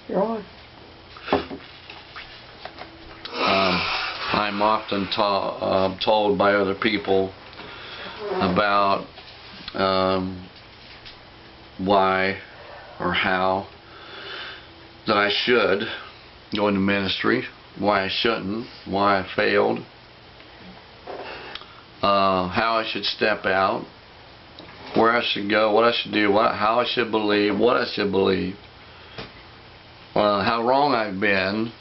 You're on. I'm often told by other people about why or how that I should go into ministry, why I shouldn't, why I failed, how I should step out, where I should go, what I should do, how I should believe, what I should believe, how wrong I've been,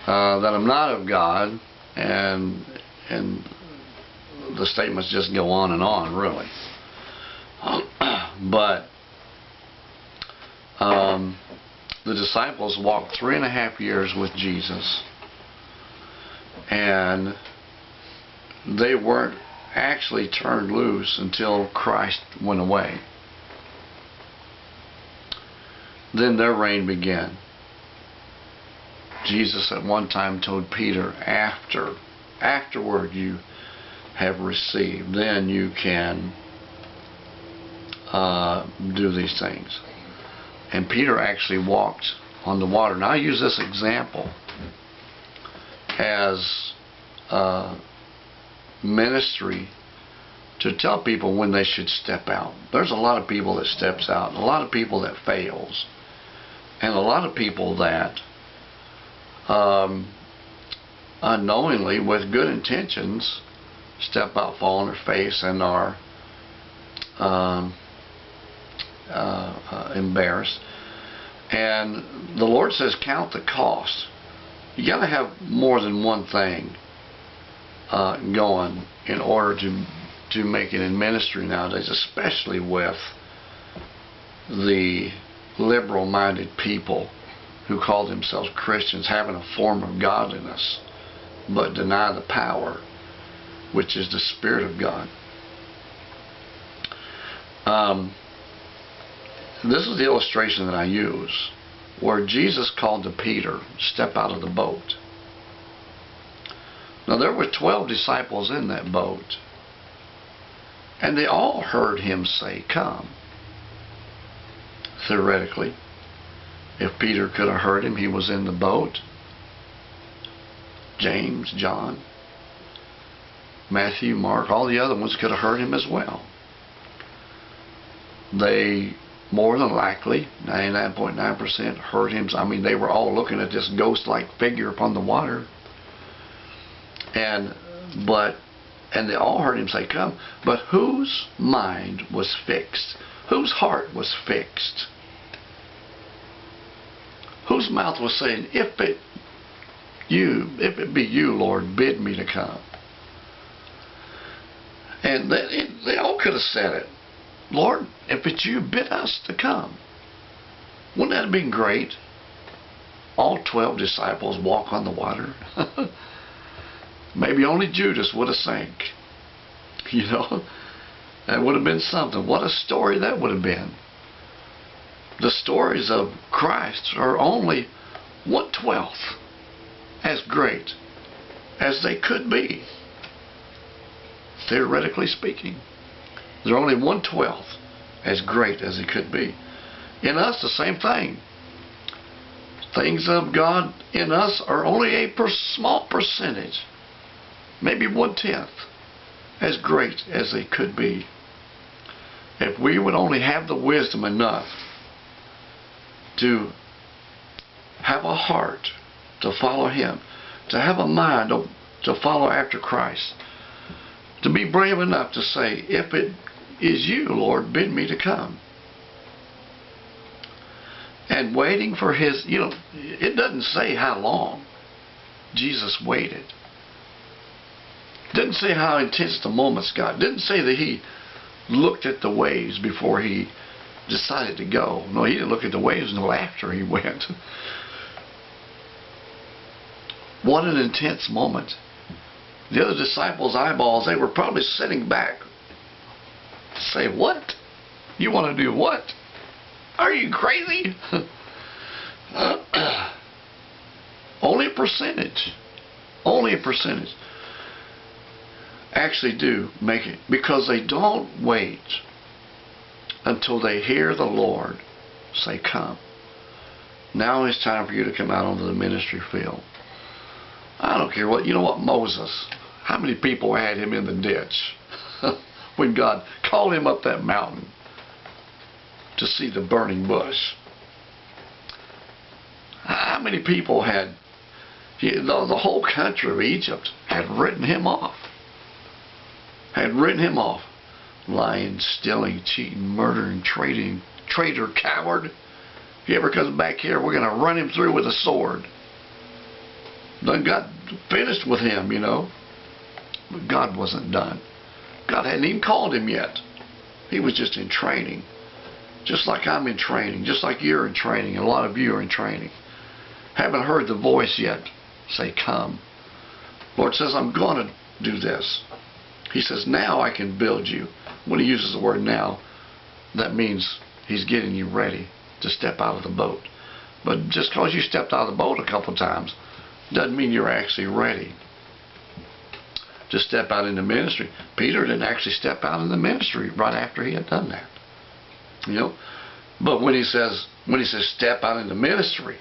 that I'm not of God, and the statements just go on and on, really. But the disciples walked 3.5 years with Jesus, and they weren't actually turned loose until Christ went away. Then their reign began. Jesus at one time told Peter, afterward you have received, then you can do these things. And Peter actually walked on the water. Now I use this example as ministry to tell people when they should step out. There's a lot of people that steps out, and a lot of people that fails, and a lot of people that unknowingly, with good intentions, step out, fall on their face, and are embarrassed. And the Lord says, count the cost. You got to have more than one thing going in order to make it in ministry nowadays, especially with the liberal-minded people who call themselves Christians, having a form of godliness but deny the power, which is the Spirit of God. This is the illustration that I use, where Jesus called to Peter, step out of the boat. Now there were 12 disciples in that boat, and they all heard him say, come. Theoretically, if Peter could have heard him, he was in the boat. James, John, Matthew, Mark, all the other ones could have heard him as well. They more than likely, 99.9% heard him. I mean, they were all looking at this ghost-like figure upon the water. And they all heard him say, come. But whose mind was fixed? Whose heart was fixed? Whose mouth was saying, if it be you, Lord, bid me to come. And they all could have said it. Lord, if it's you, bid us to come. Wouldn't that have been great? All 12 disciples walk on the water. Maybe only Judas would have sank. You know, that would have been something. What a story that would have been. The stories of Christ are only 1/12 as great as they could be, theoretically speaking. They're only 1/12 as great as they could be. In us, the same thing. Things of God in us are only a small percentage, maybe 1/10, as great as they could be. If we would only have the wisdom enough to have a heart to follow Him, to have a mind to follow after Christ, to be brave enough to say, if it is you, Lord, bid me to come. And waiting for His, you know, it doesn't say how long Jesus waited. It doesn't say how intense the moments got. It didn't say that He looked at the waves before He decided to go. No, He didn't look at the waves until after He went. What an intense moment. The other disciples' eyeballs, they were probably sitting back. Say, what? You want to do what? Are you crazy? Only a percentage actually do make it, because they don't wait until they hear the Lord say, come. Now it's time for you to come out onto the ministry field. I don't care what, you know what, Moses, how many people had him in the ditch when God called him up that mountain to see the burning bush? How many people had, you know, the whole country of Egypt had written him off. Had written him off. Lying, stealing, cheating, murdering, trading, traitor, coward. If he ever comes back here, we're going to run him through with a sword. Done got finished with him, you know. But God wasn't done. God hadn't even called him yet. He was just in training. Just like I'm in training. Just like you're in training. And a lot of you are in training. Haven't heard the voice yet. Say, come. Lord says, I'm going to do this. He says, now I can build you. When he uses the word now, that means he's getting you ready to step out of the boat. But just because you stepped out of the boat a couple times doesn't mean you're actually ready to step out into ministry. Peter didn't actually step out in the ministry right after he had done that. You know? But when he says step out into ministry,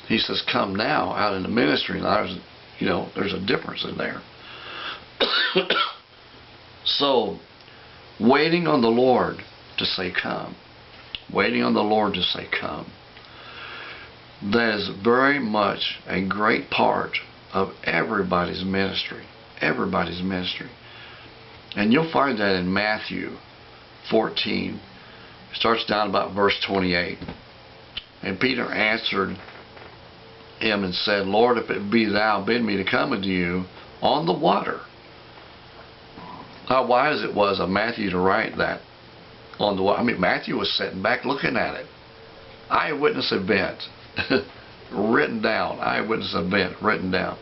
he says come now out into ministry. And there's a difference in there. So, waiting on the Lord to say come. Waiting on the Lord to say come. That is very much a great part of everybody's ministry. Everybody's ministry. And you'll find that in Matthew 14. It starts down about verse 28. And Peter answered him and said, Lord, if it be thou, bid me to come unto you on the water. How wise it was of Matthew to write that on the water. I mean, Matthew was sitting back looking at it. Eyewitness event. Written down. Eyewitness event written down.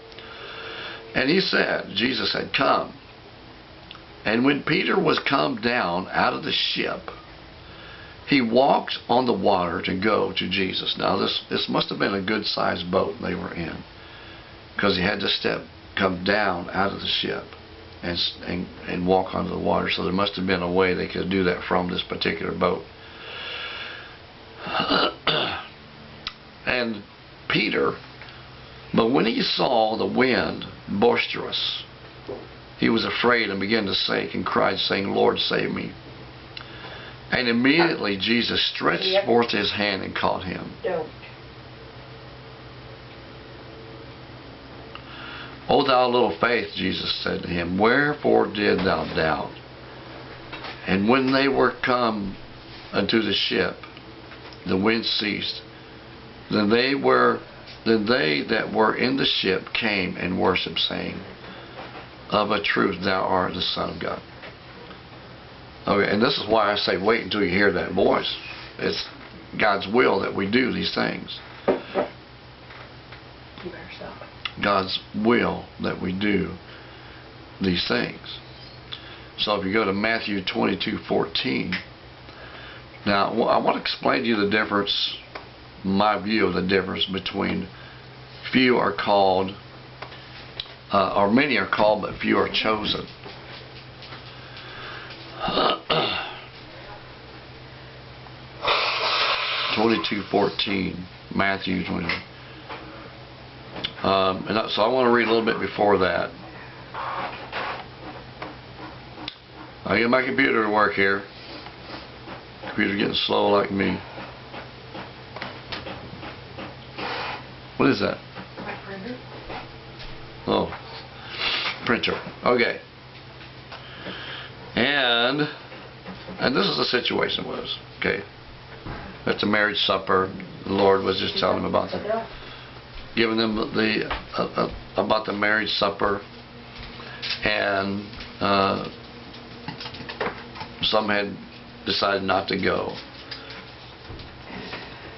And he said, Jesus said, come. And when Peter was come down out of the ship, he walked on the water to go to Jesus. Now this must have been a good sized boat they were in, because he had to come down out of the ship and walk onto the water. So there must have been a way they could do that from this particular boat. And Peter, but when he saw the wind boisterous, he was afraid and began to sink and cried, saying, Lord, save me. And immediately Jesus stretched forth his hand and caught him. O thou little faith, Jesus said to him, wherefore did thou doubt? And when they were come unto the ship, the wind ceased. Then they that were in the ship came and worshipped, saying, of a truth thou art the Son of God. Okay, and this is why I say wait until you hear that voice. It's God's will that we do these things. God's will that we do these things. So if you go to Matthew 22:14, now I want to explain to you the difference, my view of the difference between few are called, or many are called, but few are chosen. 22:14, Matthew 20. So I want to read a little bit before that. I get my computer to work here. Computer's getting slow like me. What is that? My printer. Oh, printer. Okay. And this is the situation was, okay. At the marriage supper, the Lord was just telling them about giving them about the marriage supper, and some had decided not to go.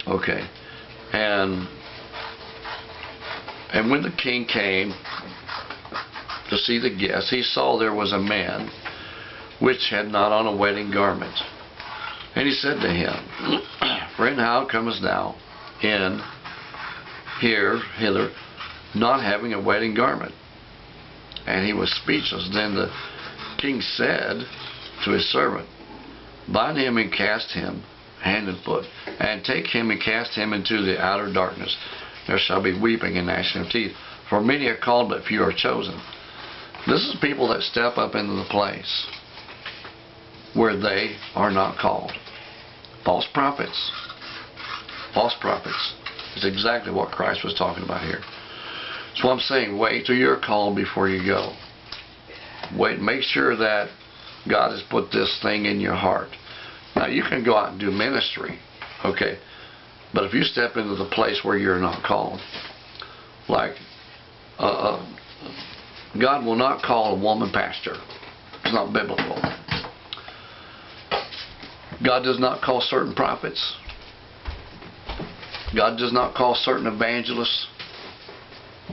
Okay, and when the king came to see the guests, he saw there was a man which had not on a wedding garment. And he said to him, Friend, how comest thou in hither, not having a wedding garment? And he was speechless. Then the king said to his servant, Bind him and cast him hand and foot. And take him and cast him into the outer darkness. There shall be weeping and gnashing of teeth. For many are called, but few are chosen. This is people that step up into the place where they are not called. False prophets. False prophets. It's exactly what Christ was talking about here. So I'm saying, wait till you're called before you go. Wait, make sure that God has put this thing in your heart. Now you can go out and do ministry, okay, but if you step into the place where you're not called, like God will not call a woman pastor. It's not biblical. God does not call certain prophets. God does not call certain evangelists.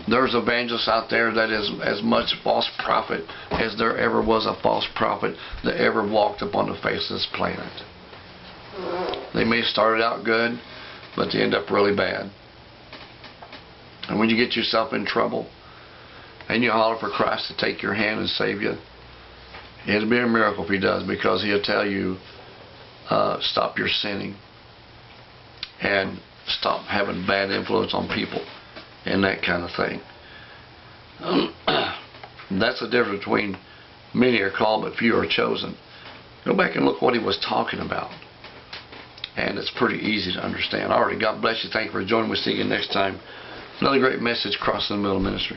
There's evangelists out there that is as much false prophet as there ever was a false prophet that ever walked upon the face of this planet. They may have started out good, but they end up really bad. And when you get yourself in trouble and you holler for Christ to take your hand and save you, it'll be a miracle if He does, because He'll tell you, stop your sinning and stop having bad influence on people and that kind of thing. That's the difference between many are called but few are chosen. Go back and look what He was talking about, and it's pretty easy to understand. Alright, God bless you. Thank you for joining. We'll see you again next time. Another great message, Crossing the Middle Ministry.